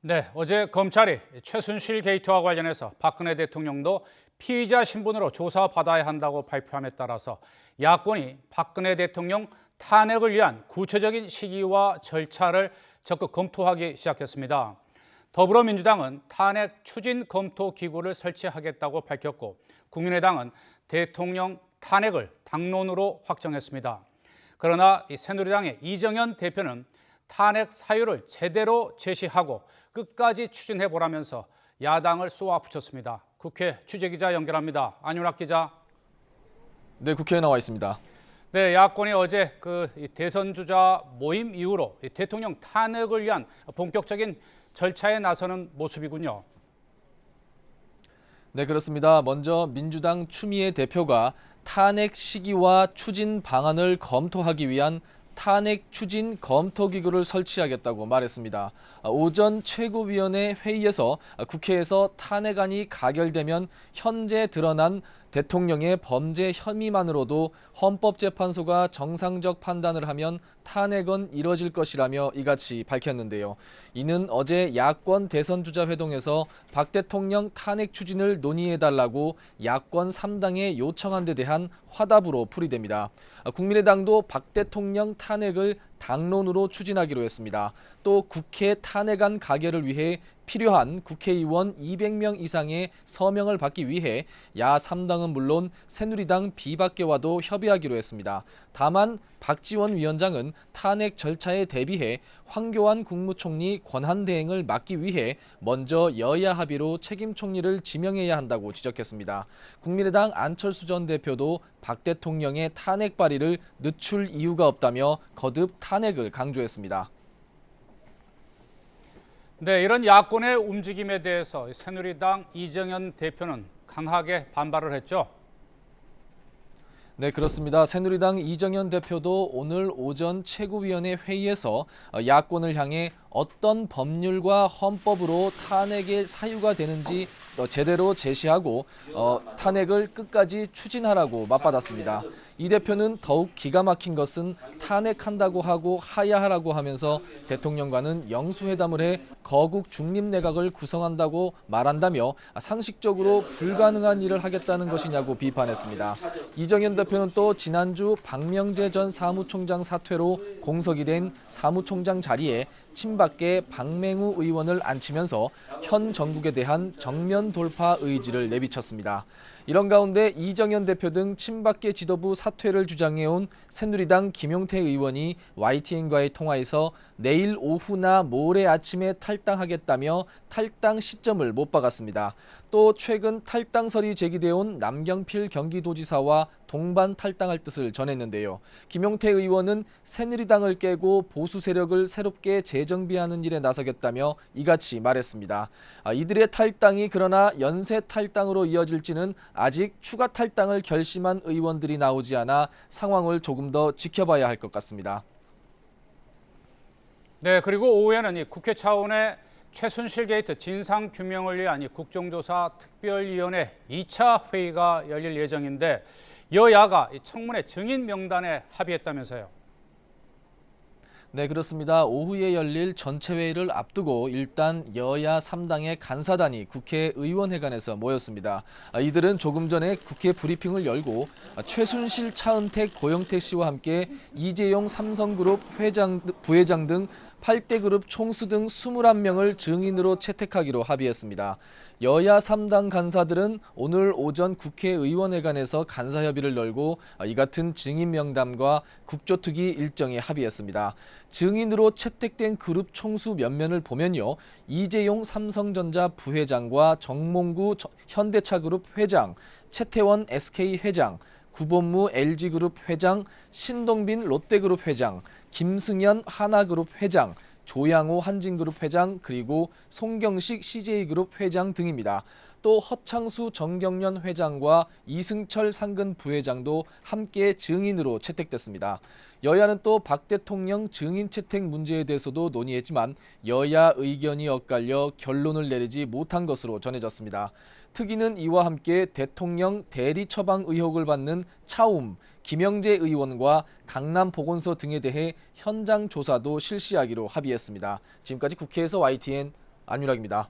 네, 어제 검찰이 최순실 게이트와 관련해서 박근혜 대통령도 피의자 신분으로 조사받아야 한다고 발표함에 따라서 야권이 박근혜 대통령 탄핵을 위한 구체적인 시기와 절차를 적극 검토하기 시작했습니다. 더불어민주당은 탄핵 추진 검토 기구를 설치하겠다고 밝혔고, 국민의당은 대통령 탄핵을 당론으로 확정했습니다. 그러나 새누리당의 이정현 대표는 탄핵 사유를 제대로 제시하고 끝까지 추진해보라면서 야당을 쏘아붙였습니다. 국회 취재기자 연결합니다. 안윤학 기자. 네, 국회에 나와 있습니다. 네, 야권이 어제 대선 주자 모임 이후로 대통령 탄핵을 위한 본격적인 절차에 나서는 모습이군요. 네, 그렇습니다. 먼저 민주당 추미애 대표가 탄핵 시기와 추진 방안을 검토하기 위한 탄핵 추진 검토기구를 설치하겠다고 말했습니다. 오전 최고위원회 회의에서 국회에서 탄핵안이 가결되면 현재 드러난 대통령의 범죄 혐의만으로도 헌법재판소가 정상적 판단을 하면 탄핵은 이뤄질 것이라며 이같이 밝혔는데요. 이는 어제 야권 대선주자회동에서 박 대통령 탄핵 추진을 논의해달라고 야권 3당에 요청한 데 대한 화답으로 풀이됩니다. 국민의당도 박 대통령 탄핵을 당론으로 추진하기로 했습니다. 또 국회 탄핵안 가결을 위해 필요한 국회의원 200명 이상의 서명을 받기 위해 야 3당은 물론 새누리당 비박계와도 협의하기로 했습니다. 다만 박지원 위원장은 탄핵 절차에 대비해 황교안 국무총리 권한대행을 막기 위해 먼저 여야 합의로 책임 총리를 지명해야 한다고 지적했습니다. 국민의당 안철수 전 대표도 박 대통령의 탄핵 발의를 늦출 이유가 없다며 거듭 탄핵을 강조했습니다. 네, 이런 야권의 움직임에 대해서 새누리당 이정현 대표는 강하게 반발을 했죠. 네, 그렇습니다. 새누리당 이정현 대표도 오늘 오전 최고위원회 회의에서 야권을 향해 어떤 법률과 헌법으로 탄핵의 사유가 되는지 제대로 제시하고 탄핵을 끝까지 추진하라고 맞받았습니다. 이 대표는 더욱 기가 막힌 것은 탄핵한다고 하고 하야하라고 하면서 대통령과는 영수회담을 해 거국 중립내각을 구성한다고 말한다며 상식적으로 불가능한 일을 하겠다는 것이냐고 비판했습니다. 이정현 대표는 또 지난주 박명재 전 사무총장 사퇴로 공석이 된 사무총장 자리에 친박계 박맹우 의원을 앉히면서 현 정국에 대한 정면 돌파 의지를 내비쳤습니다. 이런 가운데 이정현 대표 등 친박계 지도부 사퇴를 주장해온 새누리당 김용태 의원이 YTN과의 통화에서 내일 오후나 모레 아침에 탈당하겠다며 탈당 시점을 못 박았습니다. 또 최근 탈당설이 제기돼온 남경필 경기도지사와 동반 탈당할 뜻을 전했는데요. 김용태 의원은 새누리당을 깨고 보수 세력을 새롭게 재정비하는 일에 나서겠다며 이같이 말했습니다. 이들의 탈당이 그러나 연쇄 탈당으로 이어질지는 아직 추가 탈당을 결심한 의원들이 나오지 않아 상황을 조금 더 지켜봐야 할 것 같습니다. 네, 그리고 오후에는 이 국회 차원의 최순실 게이트 진상규명을 위한 국정조사 특별위원회 2차 회의가 열릴 예정인데 여야가 청문회 증인 명단에 합의했다면서요. 네, 그렇습니다. 오후에 열릴 전체 회의를 앞두고 일단 여야 3당의 간사단이 국회의원회관에서 모였습니다. 이들은 조금 전에 국회 브리핑을 열고 최순실, 차은택, 고영택 씨와 함께 이재용 삼성그룹 부회장 등 8대 그룹 총수 등 21명을 증인으로 채택하기로 합의했습니다. 여야 3당 간사들은 오늘 오전 국회의원회관에서 간사협의를 열고 이 같은 증인 명단과 국조특위 일정에 합의했습니다. 증인으로 채택된 그룹 총수 면면을 보면요. 이재용 삼성전자 부회장과 정몽구 현대차그룹 회장, 최태원 SK 회장, 구본무 LG그룹 회장, 신동빈 롯데그룹 회장, 김승현 하나그룹 회장, 조양호 한진그룹 회장, 그리고 송경식 CJ그룹 회장 등입니다. 또 허창수 정경련 회장과 이승철 상근 부회장도 함께 증인으로 채택됐습니다. 여야는 또 박 대통령 증인 채택 문제에 대해서도 논의했지만 여야 의견이 엇갈려 결론을 내리지 못한 것으로 전해졌습니다. 특위는 이와 함께 대통령 대리 처방 의혹을 받는 차움, 김영재 의원과 강남보건소 등에 대해 현장 조사도 실시하기로 합의했습니다. 지금까지 국회에서 YTN 안유락입니다.